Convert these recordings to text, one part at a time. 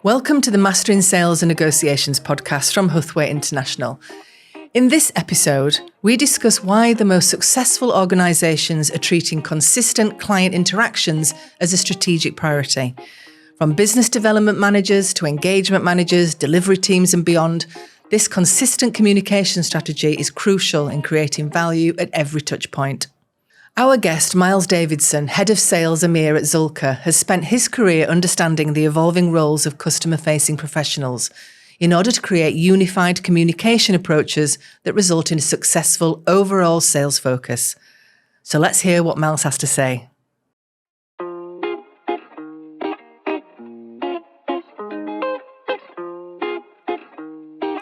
Welcome to the Mastering Sales and Negotiations podcast from Huthwaite International. In this episode, we discuss why the most successful organisations are treating consistent client interactions as a strategic priority. From business development managers to engagement managers, delivery teams and beyond, this consistent communication strategy is crucial in creating value at every touch point. Our guest, Myles Davidson, Head of Sales EMEA at Zühlke, has spent his career understanding the evolving roles of customer-facing professionals in order to create unified communication approaches that result in a successful overall sales focus. So let's hear what Myles has to say.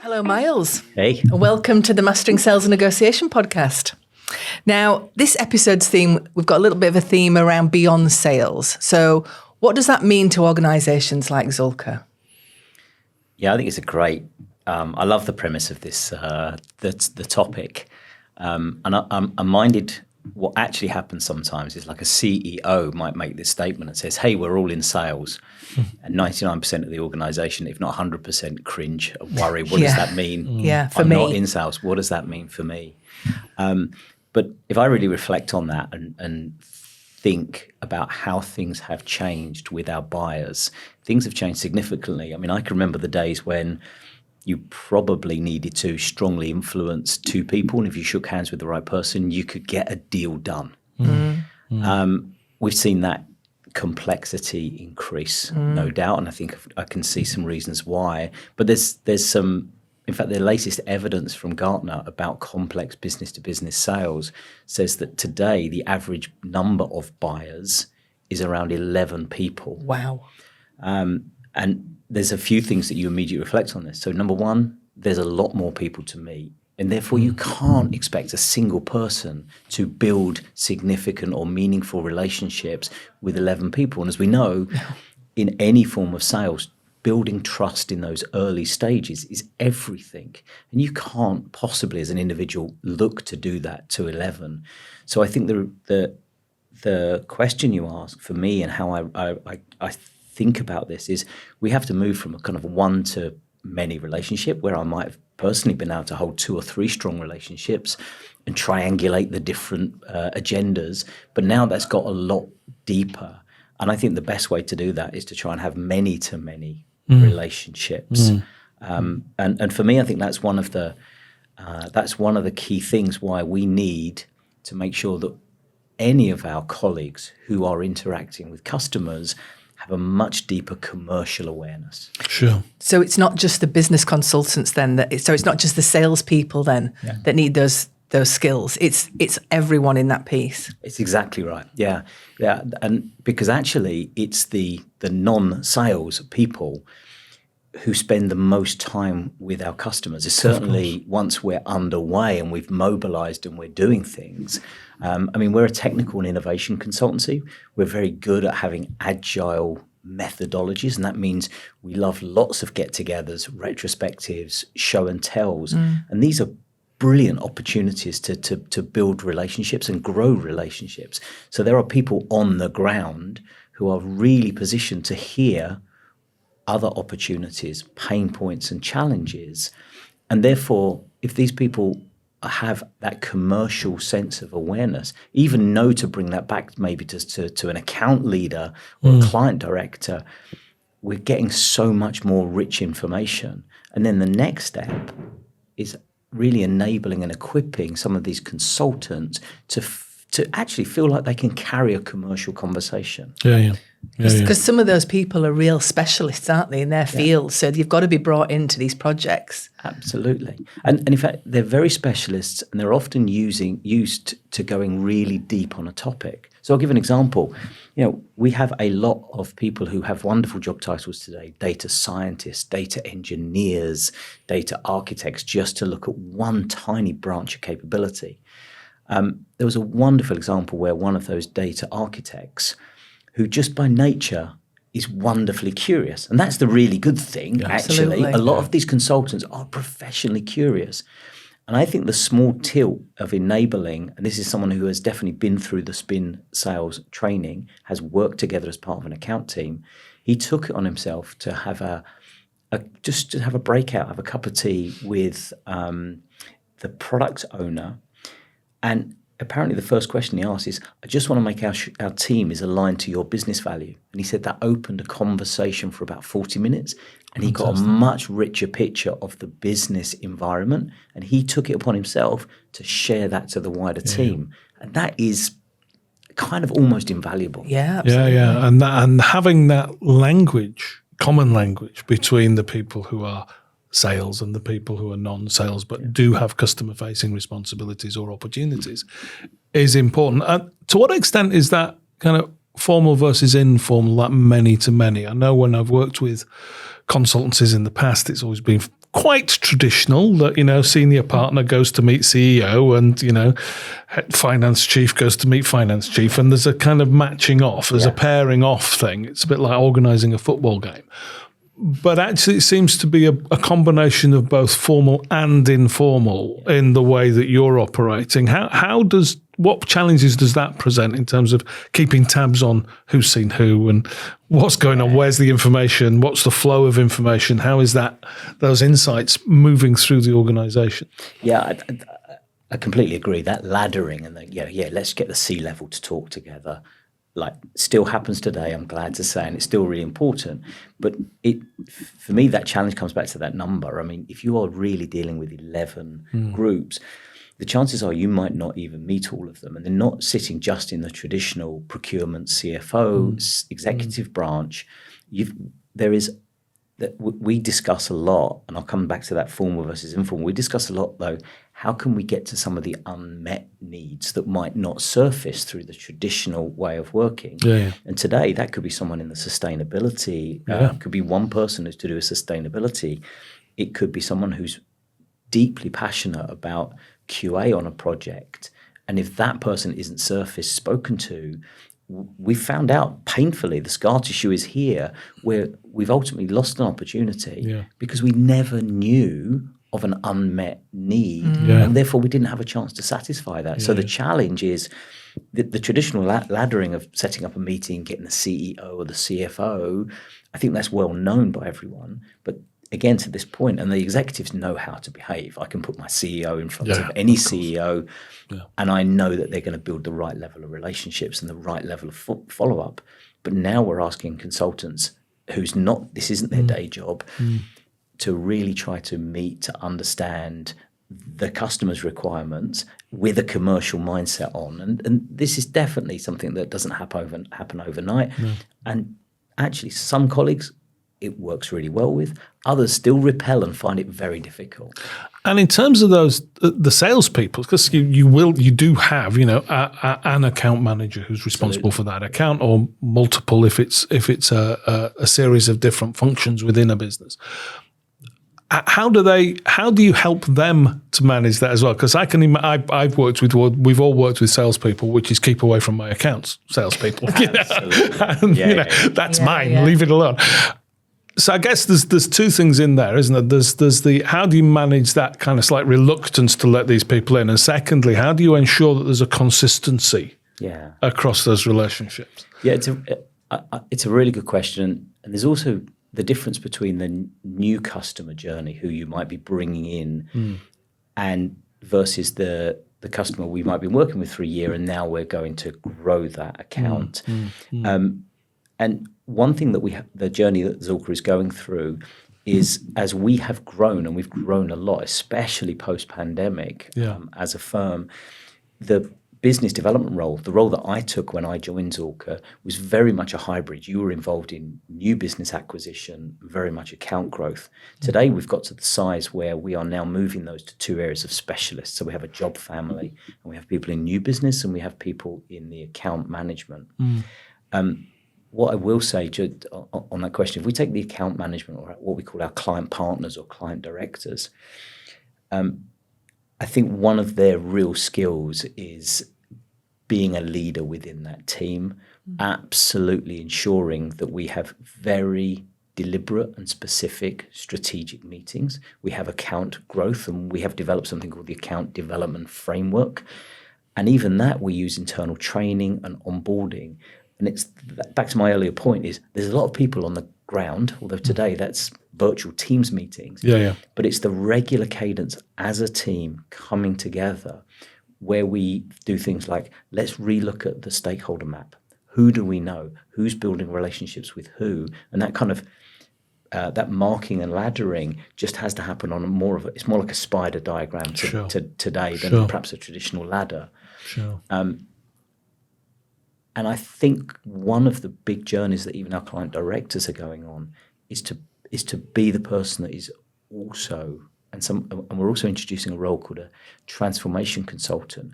Hello, Myles. Hey. Welcome to the Mastering Sales and Negotiation podcast. Now, this episode's theme, we've got a little bit of a theme around beyond sales. So what does that mean to organisations like Zühlke? Yeah, I think it's a great, I love the premise of this, the topic. And I'm minded what actually happens sometimes is like a CEO might make this statement and says, hey, we're all in sales. And 99% of the organisation, if not 100%, cringe, worry. What does that mean? Yeah, for I'm me. not in sales. What does that mean for me? But if I really reflect on that and think about how things have changed with our buyers, things have changed significantly. I mean, I can remember the days when you probably needed to strongly influence two people, and if you shook hands with the right person, you could get a deal done. We've seen that complexity increase, no doubt, and I think I can see some reasons why. But there's some. In fact, the latest evidence from Gartner about complex business-to-business sales says that today the average number of buyers is around 11 people. Wow. And there's a few things that you immediately reflect on this. So number one, there's a lot more people to meet. And therefore, you can't expect a single person to build significant or meaningful relationships with 11 people. And as we know, in any form of sales, building trust in those early stages is everything. And you can't possibly, as an individual, look to do that to 11. So I think the question you ask for me and how I think about this is we have to move from a kind of one to many relationship where I might have personally been able to hold 2 or 3 strong relationships and triangulate the different agendas. But now that's got a lot deeper. And I think the best way to do that is to try and have many to many relationships. And for me, I think that's one of the key things why we need to make sure that any of our colleagues who are interacting with customers have a much deeper commercial awareness. Sure. So it's not just the business consultants then, so it's not just the salespeople then that need those skills. It's everyone in that piece. It's exactly right. Yeah. And because actually it's the non-sales people who spend the most time with our customers. It's certainly once we're underway and we've mobilized and we're doing things. I mean, we're a technical and innovation consultancy. We're very good at having agile methodologies, and that means we love lots of get-togethers, retrospectives, show and tells. And these are brilliant opportunities to build relationships and grow relationships. So there are people on the ground who are really positioned to hear other opportunities, pain points and challenges. And therefore, if these people have that commercial sense of awareness, even know to bring that back maybe to an account leader or a client director, we're getting so much more rich information. And then the next step is really enabling and equipping some of these consultants to actually feel like they can carry a commercial conversation. Because some of those people are real specialists, aren't they, in their field? So you've got to be brought into these projects. Absolutely. And in fact, they're very specialists and they're often used to going really deep on a topic. So I'll give an example. We have a lot of people who have wonderful job titles today: data scientists, data engineers, data architects, just to look at one tiny branch of capability. There was a wonderful example where one of those data architects, who just by nature is wonderfully curious, and that's the really good thing, actually. A lot of these consultants are professionally curious. And I think the small tilt of enabling, and this is someone who has definitely been through the spin sales training, has worked together as part of an account team, he took it on himself to have just to have a breakout, have a cup of tea with the product owner. And apparently the first question he asked is, I just want to make our team is aligned to your business value. And he said that opened a conversation for about 40 minutes. And he got a much richer picture of the business environment. And he took it upon himself to share that to the wider team. And that is kind of almost invaluable. Yeah, absolutely. Yeah. And having that language, common language between the people who are sales and the people who are non-sales but do have customer-facing responsibilities or opportunities is important. To what extent is that kind of formal versus informal, that many to many? I know when I've worked with consultancies in the past, it's always been quite traditional that, senior partner goes to meet CEO and, finance chief goes to meet finance chief, and there's a kind of matching off, there's a pairing off thing. It's a bit like organising a football game. But actually it seems to be a combination of both formal and informal in the way that you're operating. What challenges does that present in terms of keeping tabs on who's seen who and what's going on, where's the information, what's the flow of information, how is those insights moving through the organisation? Yeah, I completely agree. That laddering and let's get the C-level to talk together, still happens today, I'm glad to say, and it's still really important. But for me, that challenge comes back to that number. I mean, if you are really dealing with 11 groups, the chances are you might not even meet all of them, and they're not sitting just in the traditional procurement, CFO, executive branch. We discuss a lot, and I'll come back to that formal versus informal. We discuss a lot, though, how can we get to some of the unmet needs that might not surface through the traditional way of working? Yeah. And today, that could be someone in the sustainability. Could be one person who's to do with sustainability. It could be someone who's deeply passionate about QA on a project. And if that person isn't spoken to, we found out painfully, the scar tissue is here, where we've ultimately lost an opportunity because we never knew of an unmet need, and therefore we didn't have a chance to satisfy that. So the challenge is the traditional laddering of setting up a meeting, getting the CEO or the CFO. I think that's well known by everyone, but again, to this point, and the executives know how to behave. I can put my CEO in front of any CEO, and I know that they're going to build the right level of relationships and the right level of follow-up. But now we're asking consultants this isn't their day job, to really try to meet, to understand the customer's requirements with a commercial mindset on. And this is definitely something that doesn't happen overnight. And actually, some colleagues, it works really well with. Others still repel and find it very difficult. And in terms of those, the salespeople, because you do have, an account manager who's responsible for that account, or multiple if it's a series of different functions within a business. How do you help them to manage that as well? Because we've all worked with salespeople, which is keep away from my accounts, salespeople. That's mine. Leave it alone. So I guess there's two things in there, isn't there? There's the how do you manage that kind of slight reluctance to let these people in, and secondly, how do you ensure that there's a consistency across those relationships? Yeah, it's a really good question, and there's also the difference between the new customer journey who you might be bringing in and versus the customer we might be working with for a year, and now we're going to grow that account. And one thing that the journey that Zühlke is going through is, as we have grown, and we've grown a lot, especially post-pandemic as a firm, the business development role, the role that I took when I joined Zühlke, was very much a hybrid. You were involved in new business acquisition, very much account growth. Today, we've got to the size where we are now moving those to two areas of specialists. So we have a job family, and we have people in new business, and we have people in the account management. What I will say on that question, if we take the account management, or what we call our client partners or client directors, I think one of their real skills is being a leader within that team, absolutely ensuring that we have very deliberate and specific strategic meetings. We have account growth, and we have developed something called the account development framework. And even that, we use internal training and onboarding. And it's back to my earlier point is there's a lot of people on the ground, although today that's virtual Teams meetings. Yeah. But it's the regular cadence as a team coming together where we do things like, let's relook at the stakeholder map. Who do we know? Who's building relationships with who? And that kind of that marking and laddering just has to happen on it's more like a spider diagram today than perhaps a traditional ladder. Sure. And I think one of the big journeys that even our client directors are going on is to be the person that is also, and we're also introducing a role called a transformation consultant.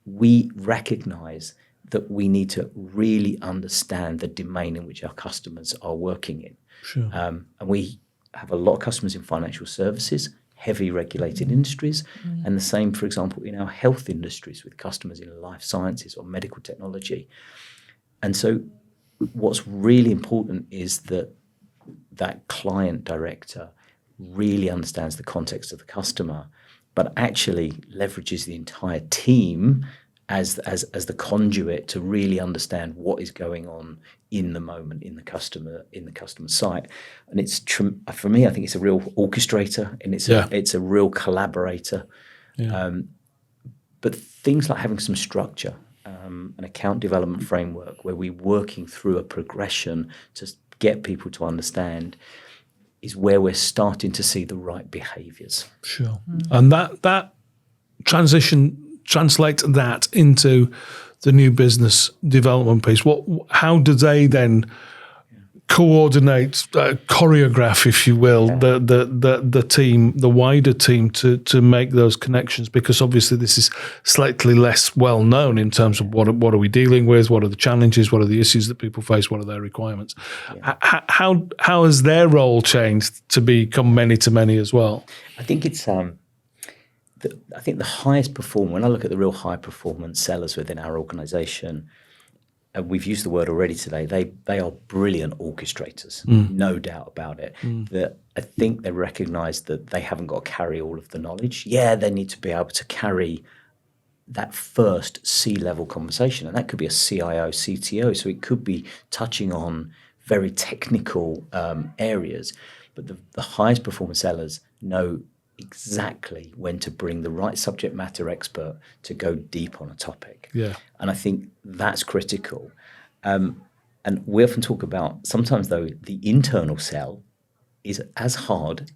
We recognize that we need to really understand the domain in which our customers are working in. Sure. And we have a lot of customers in financial services, heavy regulated industries, and the same, for example, in our health industries with customers in life sciences or medical technology. And so what's really important is that client director really understands the context of the customer, but actually leverages the entire team as the conduit to really understand what is going on in the moment in the customer site. And it's for me, I think it's a real orchestrator and it's a real collaborator. Yeah. But things like having some structure, an account development framework where we're working through a progression to get people to understand is where we're starting to see the right behaviors. Sure. And that translate that into the new business development piece. How do they then coordinate, choreograph, if you will, the team, the wider team to make those connections? Because obviously this is slightly less well known in terms of what are we dealing with, what are the challenges, what are the issues that people face, what are their requirements. Yeah. How has their role changed to become many to many as well? I think it's I think the highest performer, when I look at the real high performance sellers within our organization, and we've used the word already today, they are brilliant orchestrators, no doubt about it. That I think they recognize that they haven't got to carry all of the knowledge. Yeah, they need to be able to carry that first C-level conversation, and that could be a CIO, CTO, so it could be touching on very technical areas. But the highest performance sellers know exactly when to bring the right subject matter expert to go deep on a topic. Yeah. And I think that's critical. And we often talk about, sometimes though, the internal sell is as hard,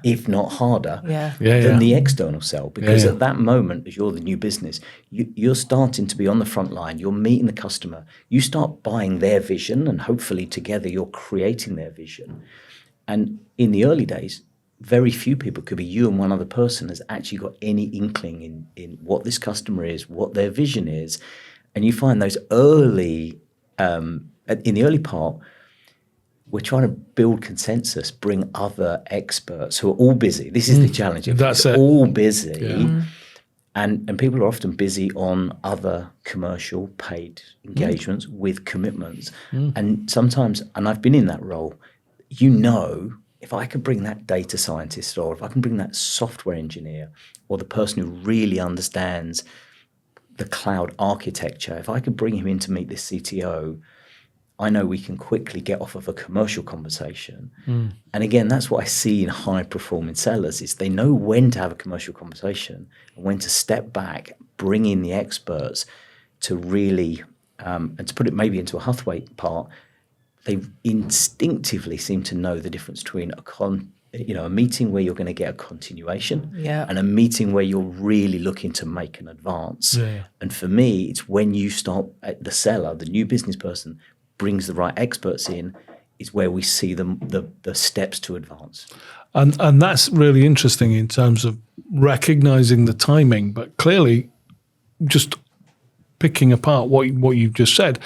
if not harder, than the external sell. Because at that moment, as you're the new business, you're starting to be on the front line, you're meeting the customer, you start buying their vision, and hopefully together you're creating their vision. And in the early days, very few people, could be you and one other person, has actually got any inkling in what this customer is, what their vision is. And you find those early, in the early part, we're trying to build consensus, bring other experts who are all busy. This is the challenge. That's They're it. all busy. Yeah. And people are often busy on other commercial paid engagements with commitments. And sometimes, and I've been in that role, if I could bring that data scientist, or if I can bring that software engineer, or the person who really understands the cloud architecture, if I could bring him in to meet this CTO, I know we can quickly get off of a commercial conversation. And again, that's what I see in high-performing sellers, is they know when to have a commercial conversation and when to step back, bring in the experts to really, and to put it maybe into a Huthwaite part, they instinctively seem to know the difference between a meeting where you're going to get a continuation and a meeting where you're really looking to make an advance. Yeah. And for me, it's when you start, the seller, the new business person, brings the right experts in, is where we see the steps to advance. And that's really interesting in terms of recognizing the timing, but clearly just picking apart what you've just said,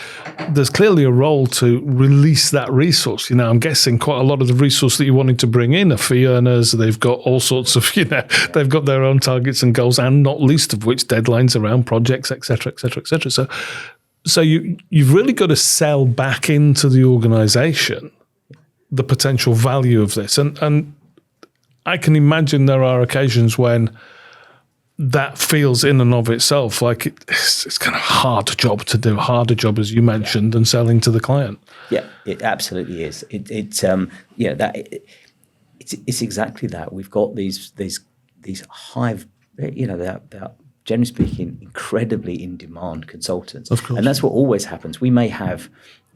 there's clearly a role to release that resource. I'm guessing quite a lot of the resource that you're wanting to bring in are fee earners. They've got all sorts of, they've got their own targets and goals, and not least of which deadlines around projects, et cetera, et cetera, et cetera. So you've really got to sell back into the organization the potential value of this. And I can imagine there are occasions when that feels in and of itself like it's kind of hard job to do, harder job, as you mentioned, than selling to the client. Yeah, it absolutely is. It's exactly that. We've got these high, they're generally speaking, incredibly in demand consultants. Of course. And that's what always happens. We may have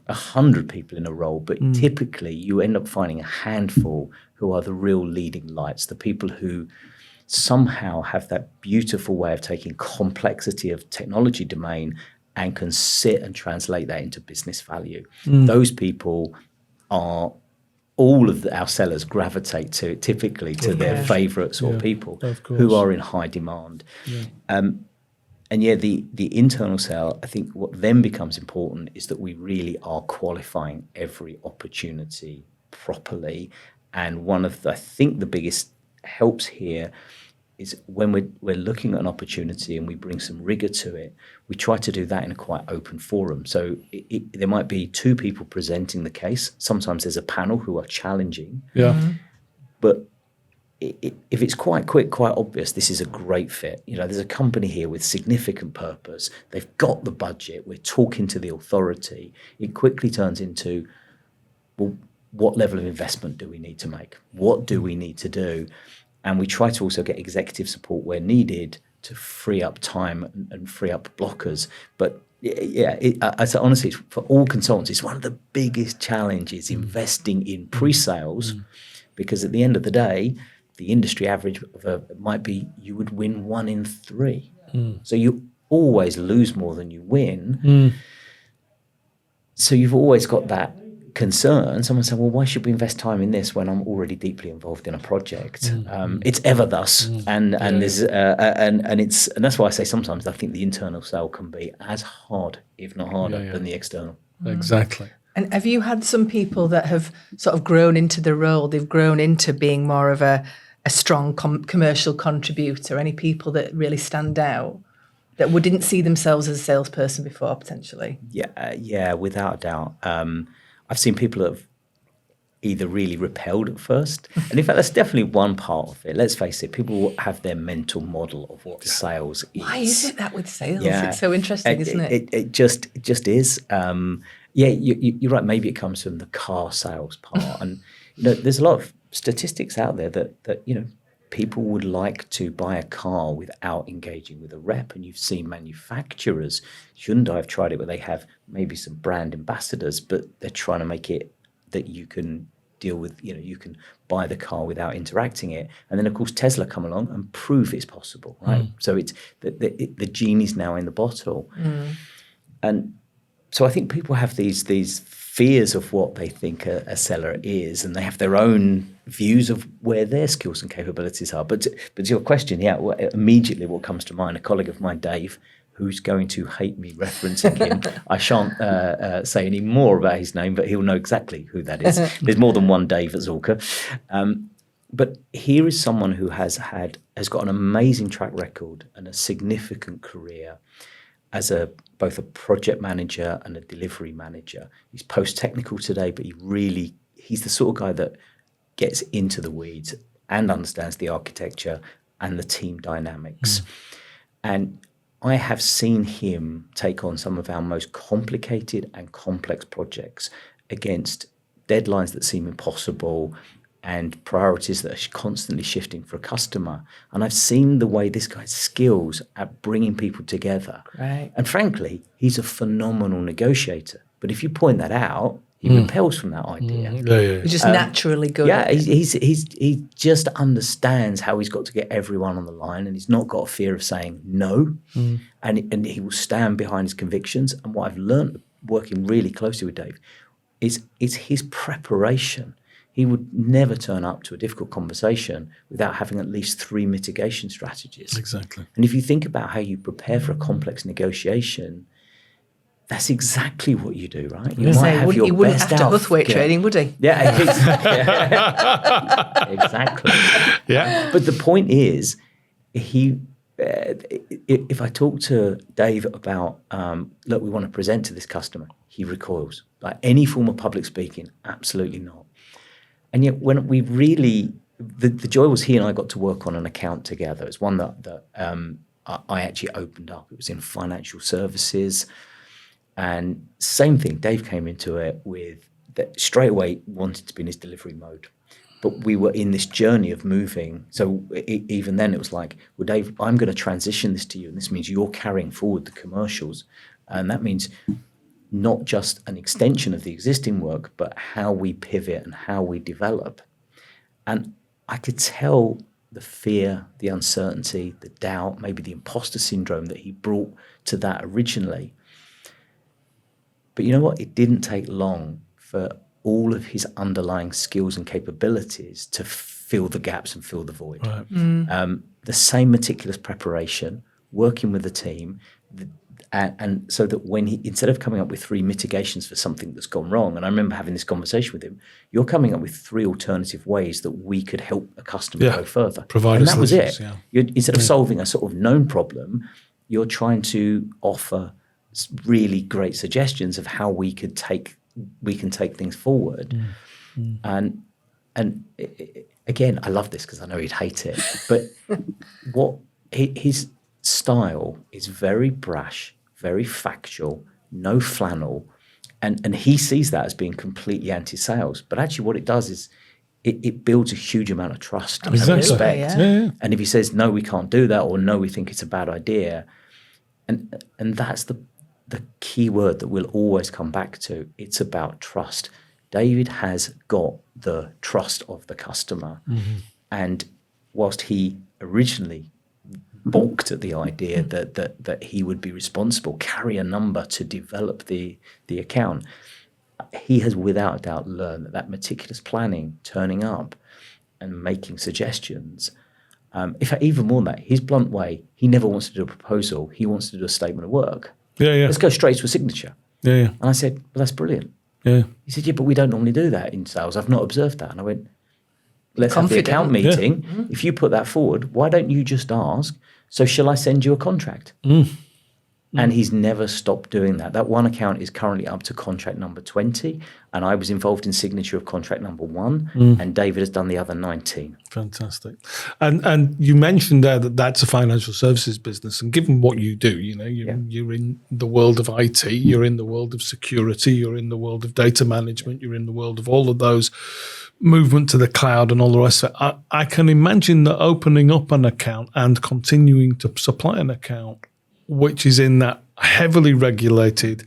100 people in a role, but typically you end up finding a handful who are the real leading lights, the people who somehow have that beautiful way of taking complexity of technology domain and can sit and translate that into business value. Those people are all of our sellers gravitate to typically to their favorites or people who are in high demand. The internal sale, I think what then becomes important is that we really are qualifying every opportunity properly. And one of I think the biggest helps here is when we're looking at an opportunity and we bring some rigor to it, we try to do that in a quite open forum. So there might be two people presenting the case. Sometimes there's a panel who are challenging. But if it's quite quick, quite obvious, this is a great fit. There's a company here with significant purpose. They've got the budget. We're talking to the authority. It quickly turns into, well, what level of investment do we need to make? What do we need to do? And we try to also get executive support where needed to free up time and free up blockers. But I say honestly, for all consultants, it's one of the biggest challenges investing in pre-sales, because at the end of the day, the industry average might be you would win 1 in 3. So you always lose more than you win. So you've always got that concern. Someone said, well, why should we invest time in this when I'm already deeply involved in a project? It's ever thus. And there's and that's why I say sometimes I think the internal sale can be as hard, if not harder, than the external. Exactly. And have you had some people that have sort of grown into the role? They've grown into being more of a strong commercial contributor? Any people that really stand out that didn't see themselves as a salesperson before, potentially? Yeah, without a doubt. I've seen people that have either really repelled at first. And in fact, that's definitely one part of it. Let's face it, people have their mental model of what sales is. Why is it that with sales? It's so interesting, isn't it? It just is. You're right. Maybe it comes from the car sales part. And there's a lot of statistics out there that people would like to buy a car without engaging with a rep. And you've seen manufacturers, Hyundai have tried it, where they have maybe some brand ambassadors, but they're trying to make it that you can deal with, you can buy the car without interacting it. And then, of course, Tesla come along and prove it's possible, right? So it's the genie's now in the bottle. And so I think people have these fears of what they think a seller is, and they have their own views of where their skills and capabilities are. But to your question, immediately what comes to mind, a colleague of mine, Dave, who's going to hate me referencing him. I shan't say any more about his name, but he'll know exactly who that is. There's more than one Dave at Zühlke. But here is someone who has got an amazing track record and a significant career as both a project manager and a delivery manager. He's post-technical today, but he's the sort of guy that gets into the weeds and understands the architecture and the team dynamics. And I have seen him take on some of our most complicated and complex projects against deadlines that seem impossible and priorities that are constantly shifting for a customer. And I've seen the way this guy's skills at bringing people together. Right. And frankly, he's a phenomenal negotiator. But if you point that out, he repels from that idea. He's just naturally good. Yeah, he just understands how he's got to get everyone on the line, and he's not got a fear of saying no, and he will stand behind his convictions. And what I've learned working really closely with Dave is his preparation. He would never turn up to a difficult conversation without having at least 3 mitigation strategies. Exactly. And if you think about how you prepare for a complex negotiation, that's exactly what you do, right? You might have your he wouldn't best have to Huthwaite trading, would he? Yeah, exactly. Yeah. But the point is, if I talk to Dave about, look, we want to present to this customer, he recoils. Like any form of public speaking, absolutely not. And yet when we really the joy was he and I got to work on an account together. It's one that I actually opened up. It was in financial services. And same thing, Dave came into it with that straight away wanted to be in his delivery mode. But we were in this journey of moving. So even then it was like, well, Dave, I'm going to transition this to you. And this means you're carrying forward the commercials. And that means not just an extension of the existing work, but how we pivot and how we develop. And I could tell the fear, the uncertainty, the doubt, maybe the imposter syndrome that he brought to that originally. But you know what? It didn't take long for all of his underlying skills and capabilities to fill the gaps and fill the void. Right. The same meticulous preparation, working with the team, and so that when he, instead of coming up with 3 mitigations for something that's gone wrong, and I remember having this conversation with him, you're coming up with 3 alternative ways that we could help a customer go further. Provide and that was it. Yeah. Instead of solving a sort of known problem, you're trying to offer really great suggestions of how we can take things forward. And again, I love this because I know he'd hate it, but his style is very brash, very factual, no flannel, and he sees that as being completely anti-sales. But actually what it does is it builds a huge amount of trust and respect. Yeah. And if he says, no, we can't do that, or no, we think it's a bad idea, and that's the key word that we'll always come back to. It's about trust. David has got the trust of the customer. And whilst he originally balked at the idea that he would be responsible, carry a number to develop the account, he has without a doubt learned that meticulous planning, turning up and making suggestions, in fact, even more than that, his blunt way, he never wants to do a proposal, he wants to do a statement of work. Let's go straight to a signature. And I said, well, that's brilliant. He said, yeah, but we don't normally do that in sales. I've not observed that. And I went, let's have the account meeting. If you put that forward, why don't you just ask, so shall I send you a contract? And he's never stopped doing that. That one account is currently up to contract number 20, and I was involved in signature of contract number 1, and David has done the other 19. Fantastic. And you mentioned there that that's a financial services business, and given what you do, you're in the world of IT, you're in the world of security, you're in the world of data management, you're in the world of all of those, movement to the cloud and all the rest of it. I can imagine that opening up an account and continuing to supply an account which is in that heavily regulated,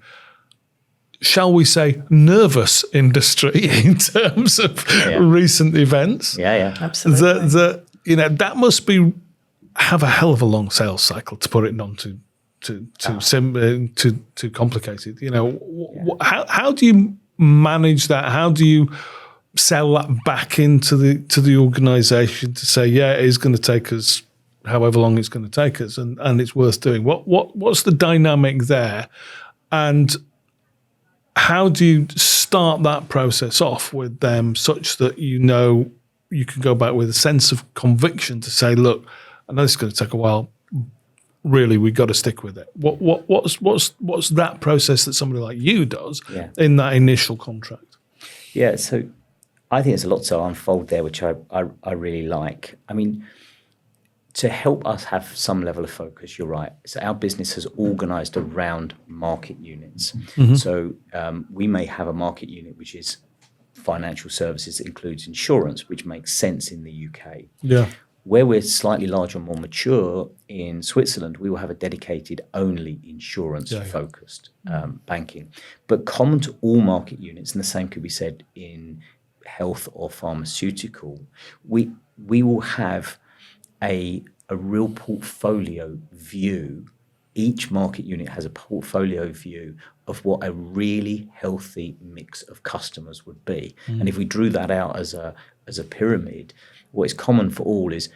shall we say, nervous industry in terms of recent events. Absolutely. That must have a hell of a long sales cycle, to put it not too complicated. How do you manage that? How do you sell that back into the organisation to say, it is going to take us however long it's going to take us, and it's worth doing? What's the dynamic there, and how do you start that process off with them such that you can go back with a sense of conviction to say, look, I know it's going to take a while, really we've got to stick with it. What's that process that somebody like you does in that initial contract? So I think there's a lot to unfold there, which I really like. I mean, to help us have some level of focus, you're right. So our business has organised around market units. So we may have a market unit which is financial services that includes insurance, which makes sense in the UK. Where we're slightly larger and more mature in Switzerland, we will have a dedicated only insurance-focused banking. But common to all market units, and the same could be said in health or pharmaceutical, we will have a real portfolio view. Each market unit has a portfolio view of what a really healthy mix of customers would be. And if we drew that out as a pyramid, what is common for all is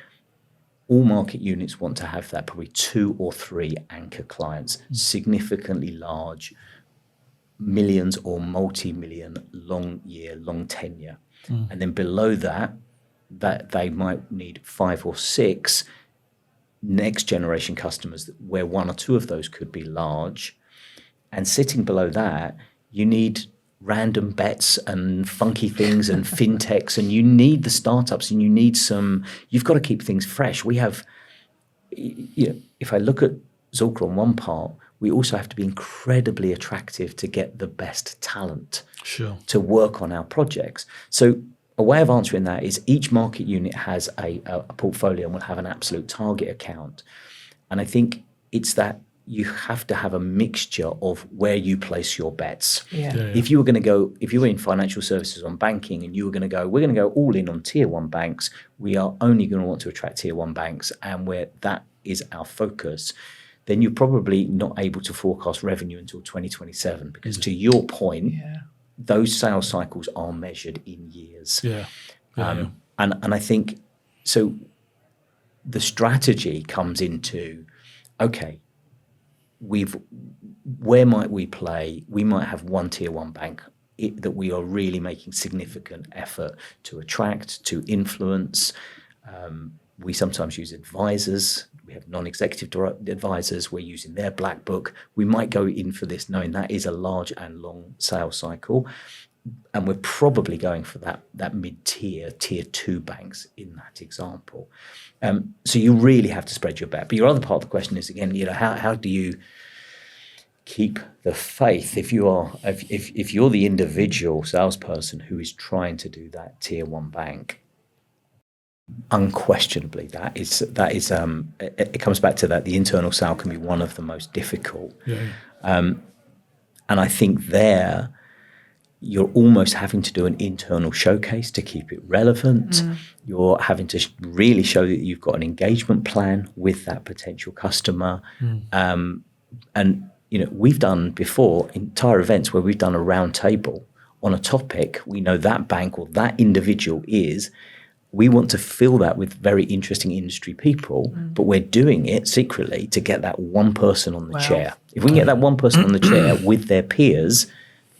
all market units want to have that probably 2 or 3 anchor clients, significantly large, millions or multi-million, long tenure. And then below that they might need 5 or 6 next generation customers where 1 or 2 of those could be large. And sitting below that, you need random bets and funky things and fintechs, and you need the startups, and you've got to keep things fresh. We have, if I look at Zühlke on one part, we also have to be incredibly attractive to get the best talent to work on our projects. So a way of answering that is each market unit has a portfolio and will have an absolute target account. And I think it's that you have to have a mixture of where you place your bets. If you were in financial services on banking and you were going to go, we're going to go all in on tier one banks, we are only going to want to attract tier one banks, and where that is our focus, then you're probably not able to forecast revenue until 2027, because to your point, those sales cycles are measured in years. And I think, so the strategy comes into, okay, where might we play? We might have one tier one bank that we are really making significant effort to attract, to influence. We sometimes use advisors. We have non-executive advisors. We're using their black book. We might go in for this knowing that is a large and long sales cycle. And we're probably going for that mid-tier, tier two banks in that example. So you really have to spread your bet. But your other part of the question is, again, how do you keep the faith if you're the individual salesperson who is trying to do that tier one bank? Unquestionably, that is it comes back to that the internal sale can be one of the most difficult. And I think there you're almost having to do an internal showcase to keep it relevant. You're having to really show that you've got an engagement plan with that potential customer. And we've done before entire events where we've done a round table on a topic we know that bank or that individual is. We want to fill that with very interesting industry people, but we're doing it secretly to get that one person on the chair. If we can get that one person on the chair with their peers,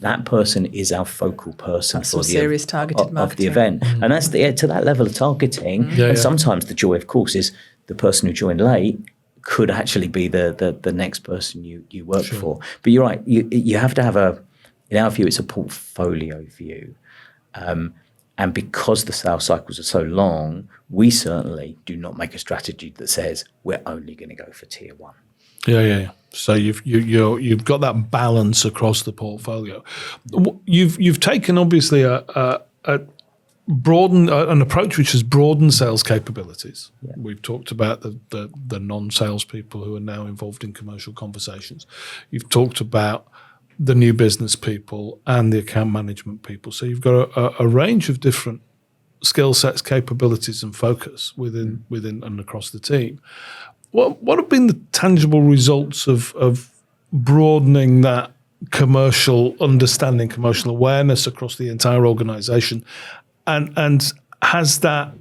that person is our focal person for the serious targeted marketing of the event. And that's to that level of targeting. And sometimes the joy, of course, is the person who joined late could actually be the next person you work for. But you're right, you have to have in our view, it's a portfolio view. And because the sales cycles are so long, we certainly do not make a strategy that says we're only going to go for tier one. So you've got that balance across the portfolio. You've taken obviously an approach which has broadened sales capabilities. We've talked about the non-sales people who are now involved in commercial conversations. You've talked about the new business people and the account management people. So you've got a range of different skill sets, capabilities, and focus within and across the team. What have been the tangible results of broadening that commercial understanding, commercial awareness across the entire organization? And has that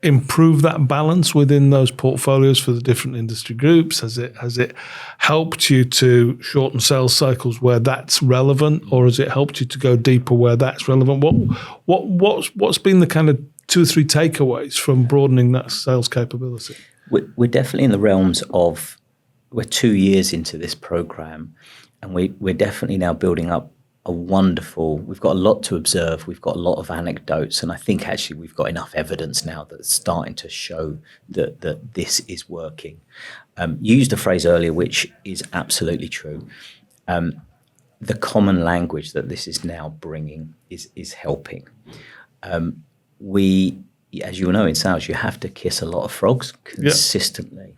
improved that balance within those portfolios for the different industry groups? Has it helped you to shorten sales cycles where that's relevant, or has it helped you to go deeper where that's relevant? What's been the kind of 2 or 3 takeaways from broadening that sales capability? We're definitely in the realms of, we're 2 years into this program, and we're definitely now building up we've got a lot to observe, we've got a lot of anecdotes, and I think actually we've got enough evidence now that's starting to show that this is working. You used a phrase earlier which is absolutely true. The common language that this is now bringing is helping. As you know, in sales, you have to kiss a lot of frogs consistently.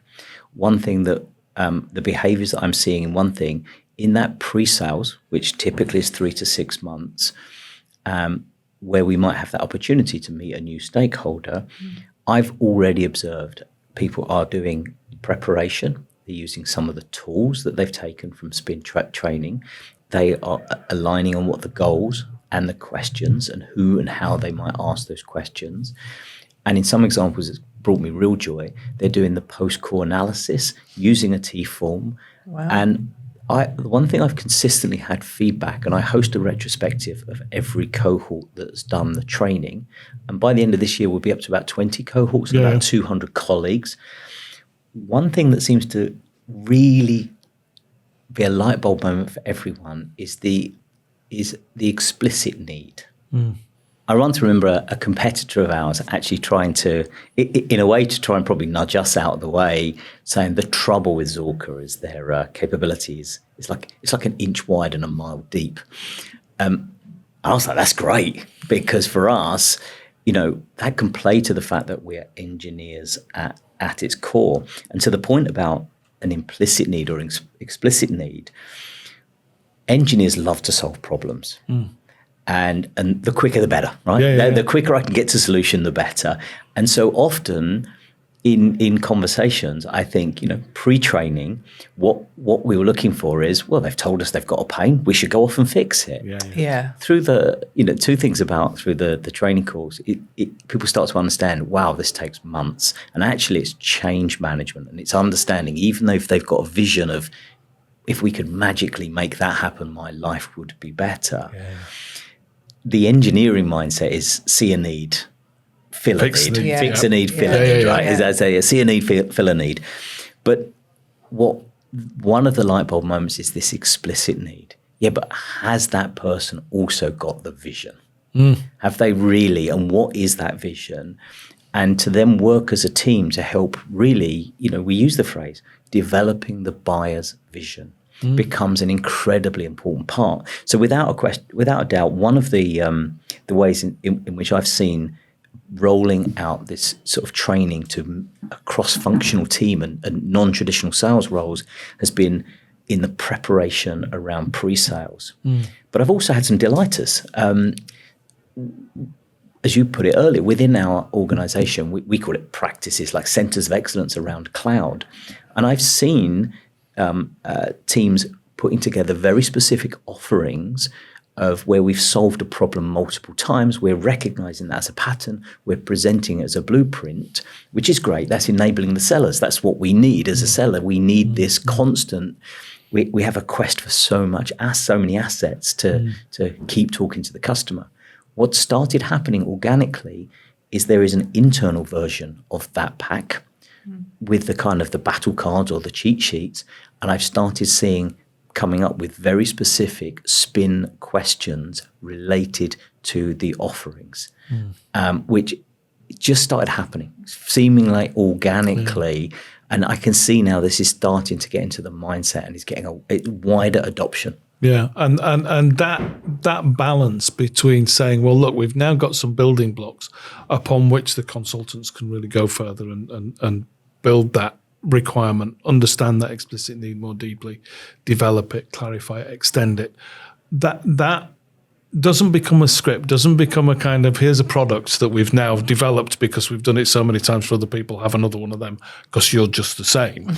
One thing that the behaviors that I'm seeing in that pre-sales, which typically is 3 to 6 months, where we might have that opportunity to meet a new stakeholder, I've already observed people are doing preparation. They're using some of the tools that they've taken from spin training. They are aligning on what the goals and the questions and who and how they might ask those questions. And in some examples, it's brought me real joy. They're doing the post-core analysis using a T-form. Wow. And the one thing I've consistently had feedback, and I host a retrospective of every cohort that's done the training. And by the end of this year, we'll be up to about 20 cohorts and about 200 colleagues. One thing that seems to really be a light bulb moment for everyone is the is the explicit need. I once remember a competitor of ours actually trying to, in a way, to try and probably nudge us out of the way, saying the trouble with Zühlke is their capabilities. It's like an inch wide and a mile deep. I was like, that's great, because for us, that can play to the fact that we're engineers at its core. And to the point about an implicit need or explicit need, engineers love to solve problems. And the quicker the better, right? The quicker I can get to solution, the better. And so often in conversations, I think, pre-training, what we were looking for is, well, they've told us they've got a pain, we should go off and fix it. Yeah. Through the, two things through the training course, people start to understand, wow, this takes months. And actually it's change management, and it's understanding, even though if they've got a vision of, if we could magically make that happen, my life would be better. The engineering mindset is see a need, fill a need. Fix a need, fill a need, right? As I say, see a need, fill a need. But one of the light bulb moments is this explicit need. Yeah, but has that person also got the vision? Have they really? And what is that vision? And to then work as a team to help really, we use the phrase, developing the buyer's vision. Becomes an incredibly important part. So without a doubt, one of the ways in which I've seen rolling out this sort of training to a cross-functional team and non-traditional sales roles has been in the preparation around pre-sales. But I've also had some delighters. As you put it earlier, within our organization, we call it practices, like centers of excellence around cloud. And I've seen teams putting together very specific offerings of where we've solved a problem multiple times. We're recognizing that as a pattern. We're presenting it as a blueprint, which is great. That's enabling the sellers. That's what we need as a seller. We need this constant. We have a quest for so many assets to keep talking to the customer. What started happening organically is there is an internal version of that pack with the kind of the battle cards or the cheat sheets. And I've started seeing coming up with very specific spin questions related to the offerings, which just started happening, seemingly organically. And I can see now this is starting to get into the mindset and it's getting a wider adoption. Yeah, and that balance between saying, well, look, we've now got some building blocks upon which the consultants can really go further and build that requirement, understand that explicit need more deeply, develop it, clarify it, extend it. That doesn't become a script, doesn't become a kind of, here's a product that we've now developed because we've done it so many times for other people, have another one of them because you're just the same.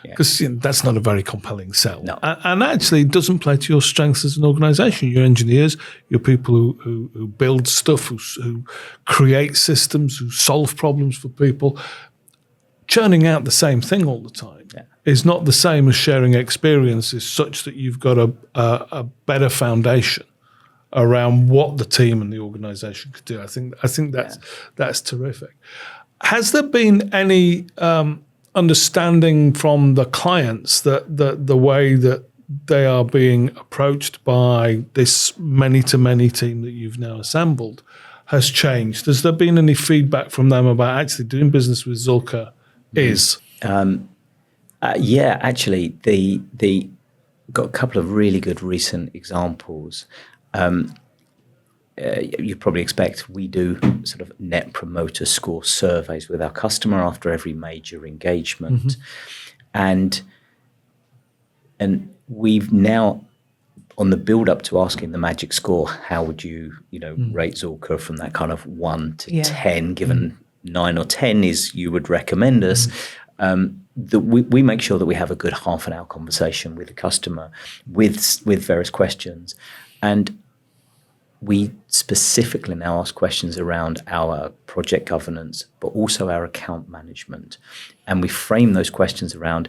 Because that's not a very compelling sell. No. And actually it doesn't play to your strengths as an organization. You're engineers, you're people who build stuff, who create systems, who solve problems for people. Churning out the same thing all the time is not the same as sharing experiences such that you've got a better foundation around what the team and the organization could do. I think that's terrific. Has there been any understanding from the clients that the way that they are being approached by this many-to-many team that you've now assembled has changed? Has there been any feedback from them about actually doing business with Zühlke is? Actually, the got a couple of really good recent examples. You probably expect we do sort of net promoter score surveys with our customer after every major engagement, and we've now, on the build up to asking the magic score, how would you rate Zühlke from that kind of 1 to 10, given 9 or 10 is you would recommend us. We make sure that we have a good half an hour conversation with the customer with various questions, and we specifically now ask questions around our project governance, but also our account management, and we frame those questions around: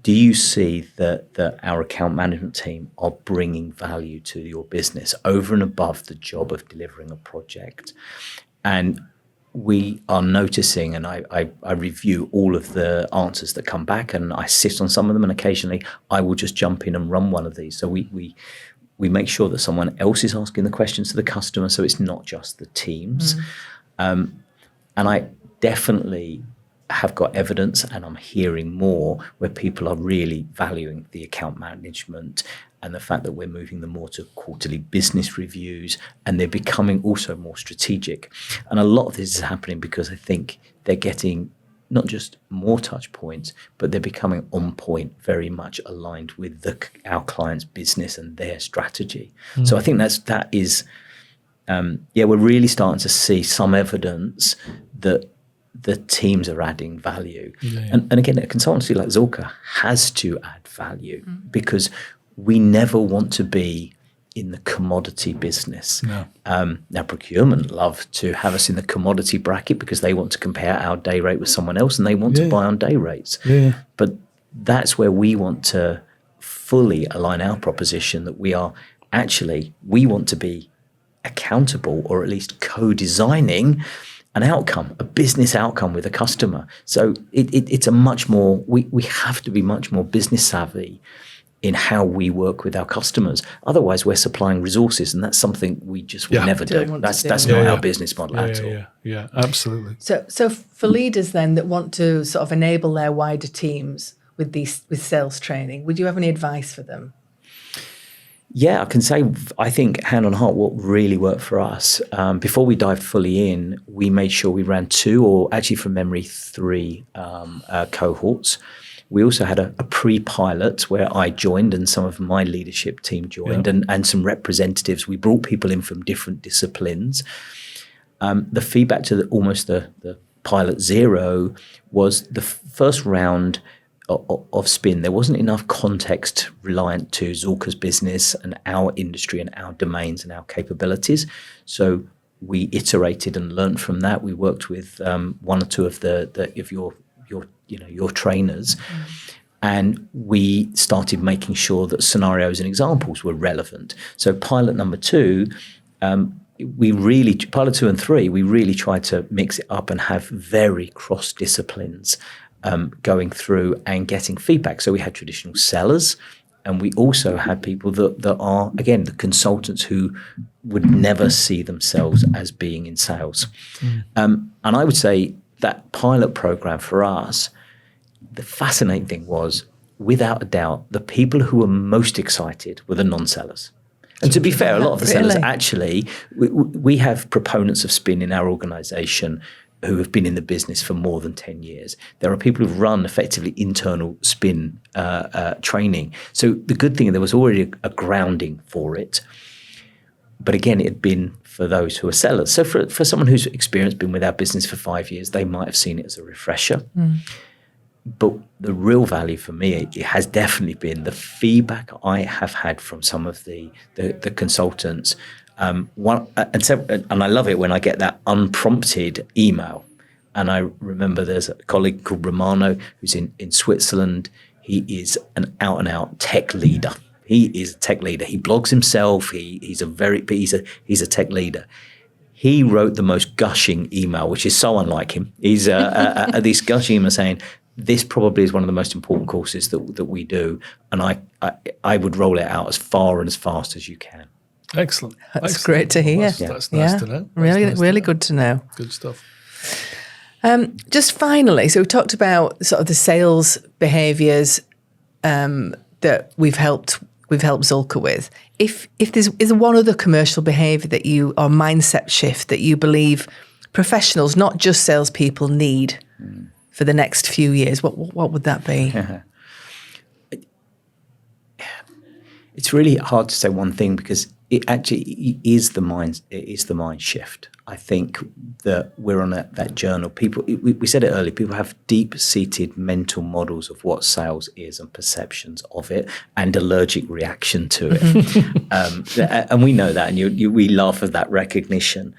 do you see that our account management team are bringing value to your business over and above the job of delivering a project? And we are noticing, and I review all of the answers that come back, and I sit on some of them, and occasionally I will just jump in and run one of these. So We make sure that someone else is asking the questions to the customer, so it's not just the teams. And I definitely have got evidence, and I'm hearing more, where people are really valuing the account management and the fact that we're moving them more to quarterly business reviews, and they're becoming also more strategic. And a lot of this is happening because I think they're getting not just more touch points, but they're becoming on point, very much aligned with our client's business and their strategy. So I think that is, we're really starting to see some evidence that the teams are adding value. And again, a consultancy like Zühlke has to add value because we never want to be in the commodity business. Now, procurement love to have us in the commodity bracket because they want to compare our day rate with someone else and they want to buy on day rates. But that's where we want to fully align our proposition, that we want to be accountable, or at least co-designing an outcome, a business outcome with a customer. So it's a much more, we have to be much more business savvy in how we work with our customers. Otherwise, we're supplying resources, and that's something we just would never do. That's not our business model at all. Yeah, absolutely. So for leaders then that want to sort of enable their wider teams with sales training, would you have any advice for them? Yeah, I can say, I think, hand on heart, what really worked for us, before we dived fully in, we made sure we ran 2, or actually from memory 3 cohorts. We also had a pre-pilot where I joined and some of my leadership team joined, and some representatives. We brought people in from different disciplines. The feedback to almost the pilot 0 was the first round of spin. There wasn't enough context reliant to Zühlke's business and our industry and our domains and our capabilities. So we iterated and learned from that. We worked with 1 or 2 of your trainers, and we started making sure that scenarios and examples were relevant. So pilot number 2, pilot 2 and 3, we really tried to mix it up and have very cross disciplines going through and getting feedback. So we had traditional sellers, and we also had people that are, again, the consultants who would never see themselves as being in sales. And I would say that pilot program for us, the fascinating thing was, without a doubt, the people who were most excited were the non-sellers. And to be fair, a lot of the sellers, actually, we have proponents of spin in our organization who have been in the business for more than 10 years. There are people who've run effectively internal spin training. So the good thing, there was already a grounding for it. But again, it had been for those who are sellers. So for someone who's experienced, been with our business for 5 years, they might have seen it as a refresher. But the real value for me, it has definitely been the feedback I have had from some of the consultants. And I love it when I get that unprompted email. And I remember there's a colleague called Romano who's in Switzerland. He is an out-and-out tech leader. He is a tech leader. He blogs himself. He's a tech leader. He wrote the most gushing email, which is so unlike him. He's this gushing email saying, "This probably is one of the most important courses that we do, and I would roll it out as far and as fast as you can." Excellent. That's great to hear. That's nice to know. Really good to know. Good stuff. Just finally, so we talked about sort of the sales behaviours that we've helped Zühlke with. If is one other commercial behaviour or mindset shift that you believe professionals, not just salespeople, need for the next few years, what would that be? It's really hard to say one thing because it actually is the mind. It is the mind shift. I think that we're on that journey. People, we said it earlier. People have deep-seated mental models of what sales is and perceptions of it, and allergic reaction to it. And we know that, and we laugh at that recognition.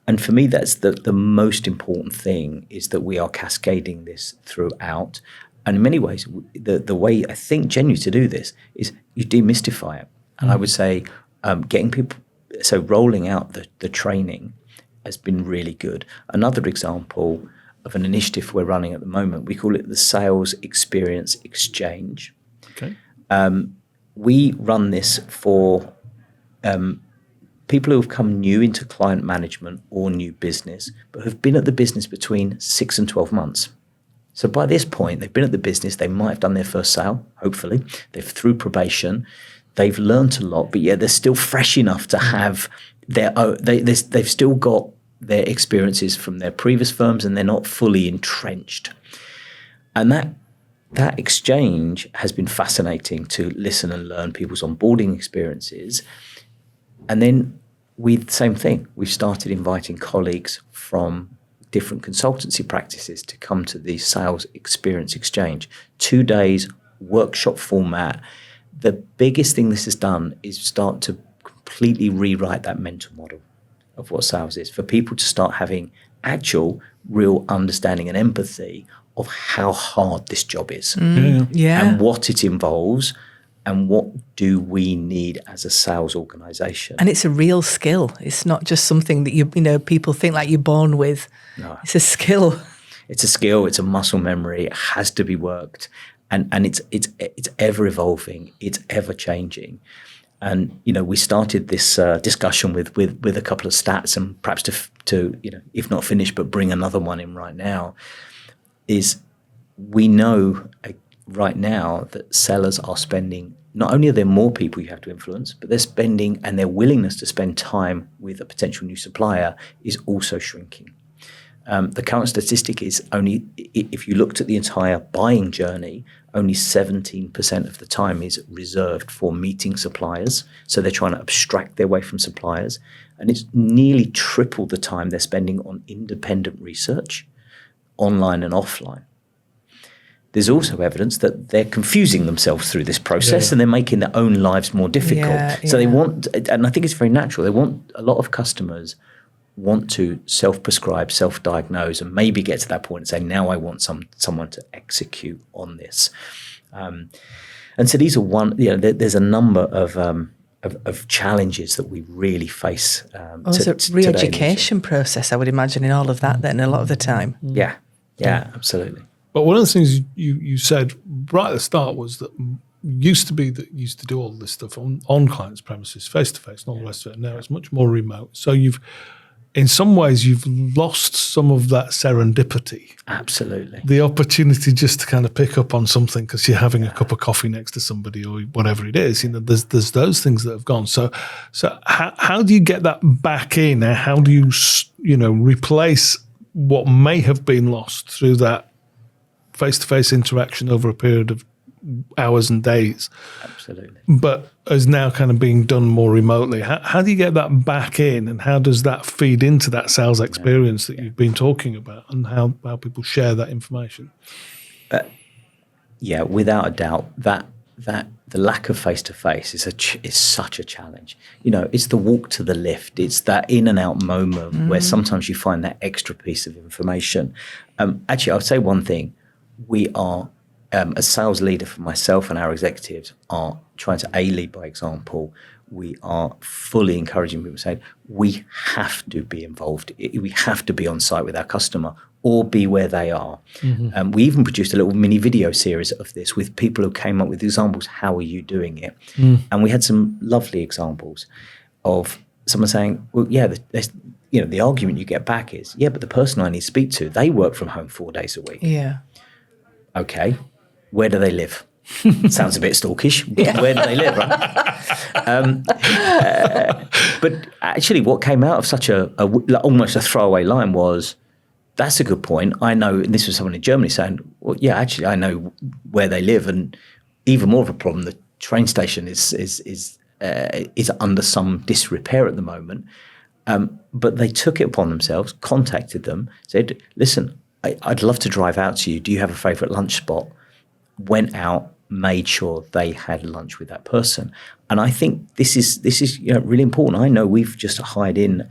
And for me, that's the most important thing, is that we are cascading this throughout. And in many ways, the way I think genuinely to do this is you demystify it. And I would say getting people, so rolling out the training has been really good. Another example of an initiative we're running at the moment, we call it the Sales Experience Exchange. Okay. We run this for people who have come new into client management or new business, but have been at the business between 6 and 12 months. So by this point, they've been at the business, they might have done their first sale, hopefully. They've through probation, they've learnt a lot, but they're still fresh enough to have their own, they've still got their experiences from their previous firms and they're not fully entrenched. And that exchange has been fascinating to listen and learn people's onboarding experiences. And then same thing. We've started inviting colleagues from different consultancy practices to come to the sales experience exchange. 2 days, workshop format. The biggest thing this has done is start to completely rewrite that mental model of what sales is, for people to start having actual, real understanding and empathy of how hard this job is and what it involves. And what do we need as a sales organisation? And it's a real skill. It's not just something that people think like you're born with. No. It's a skill. It's a skill. It's a muscle memory. It has to be worked, and it's ever evolving. It's ever changing. And we started this discussion with a couple of stats, and perhaps to if not finish, but bring another one in right now. Is we know right now that sellers are spending, not only are there more people you have to influence, but they're spending, and their willingness to spend time with a potential new supplier is also shrinking. The current statistic is only, if you looked at the entire buying journey, only 17% of the time is reserved for meeting suppliers. So they're trying to abstract their way from suppliers. And it's nearly triple the time they're spending on independent research, online and offline. There's also evidence that they're confusing themselves through this process and they're making their own lives more difficult. So they want, and I think it's very natural, a lot of customers want to self-prescribe, self-diagnose, and maybe get to that point and say, now I want someone to execute on this. And so these are there's a number of challenges that we really face. There's a re-education process, I would imagine, in all of that then, a lot of the time. Yeah, absolutely. But one of the things you said right at the start was that used to do all this stuff on clients' premises, face-to-face, and all the rest of it. Now it's much more remote. So in some ways, you've lost some of that serendipity. Absolutely. The opportunity just to kind of pick up on something because you're having a cup of coffee next to somebody or whatever it is. There's those things that have gone. So how do you get that back in? How do you replace what may have been lost through that face-to-face interaction over a period of hours and days? Absolutely. But is now kind of being done more remotely. How do you get that back in, and how does that feed into that sales experience that you've been talking about, and how people share that information? Without a doubt, that the lack of face-to-face is such a challenge. It's the walk to the lift. It's that in and out moment where sometimes you find that extra piece of information. Actually, I'll say one thing. We are, as sales leader for myself and our executives, are trying to lead by example. We are fully encouraging people, saying we have to be involved. We have to be on site with our customer or be where they are. Mm-hmm. We even produced a little mini video series of this with people who came up with examples. How are you doing it? And we had some lovely examples of someone saying, well, the argument you get back is, but the person I need to speak to, they work from home 4 days a week. Yeah. Okay, where do they live? Sounds a bit stalkish. Where do they live, right? But actually what came out of such almost a throwaway line was, that's a good point. I know, and this was someone in Germany saying, well, actually I know where they live, and even more of a problem, the train station is under some disrepair at the moment. But they took it upon themselves, contacted them, said, listen, I'd love to drive out to you. Do you have a favourite lunch spot? Went out, made sure they had lunch with that person. And I think this is really important. I know we've just hired in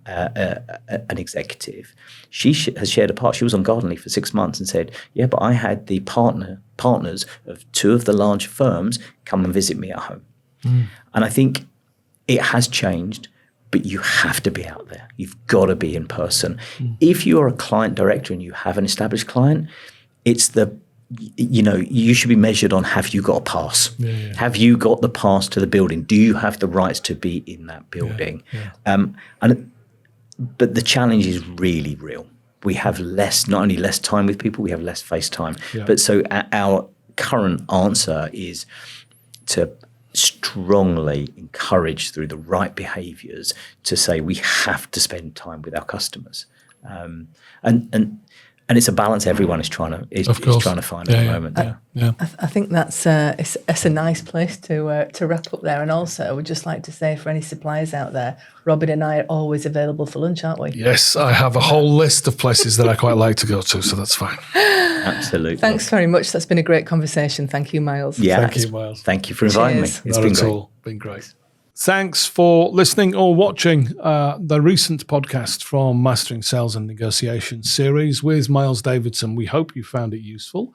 an executive. She has shared a part. She was on garden leave for 6 months and said, but I had the partners of 2 of the large firms come and visit me at home. And I think it has changed. But you have to be out there. You've got to be in person. If you're a client director and you have an established client, it's the you should be measured on, have you got a pass? Yeah. Have you got the pass to the building? Do you have the rights to be in that building? But the challenge is really real. We have not only less time with people, we have less face time. Yeah. But so our current answer is to strongly encourage through the right behaviours to say we have to spend time with our customers, and it's a balance everyone is trying to find at the moment. I think that's it's a nice place to wrap up there. And also, I would just like to say, for any suppliers out there, Robin and I are always available for lunch, aren't we? Yes, I have a whole list of places that I quite like to go to, so that's fine. Absolutely. Thanks very much. That's been a great conversation. Thank you, Myles. Yeah, thank you, Myles. Thank you for inviting me. It's been great. Been great. Thanks for listening or watching the recent podcast from Mastering Sales and Negotiation series with Myles Davidson. We hope you found it useful.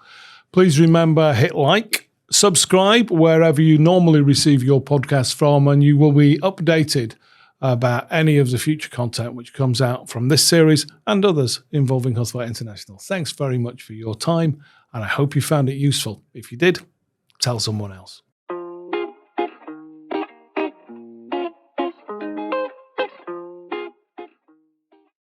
Please remember, hit like, subscribe wherever you normally receive your podcast from, and you will be updated about any of the future content which comes out from this series and others involving Huthwaite International. Thanks very much for your time, and I hope you found it useful. If you did, tell someone else.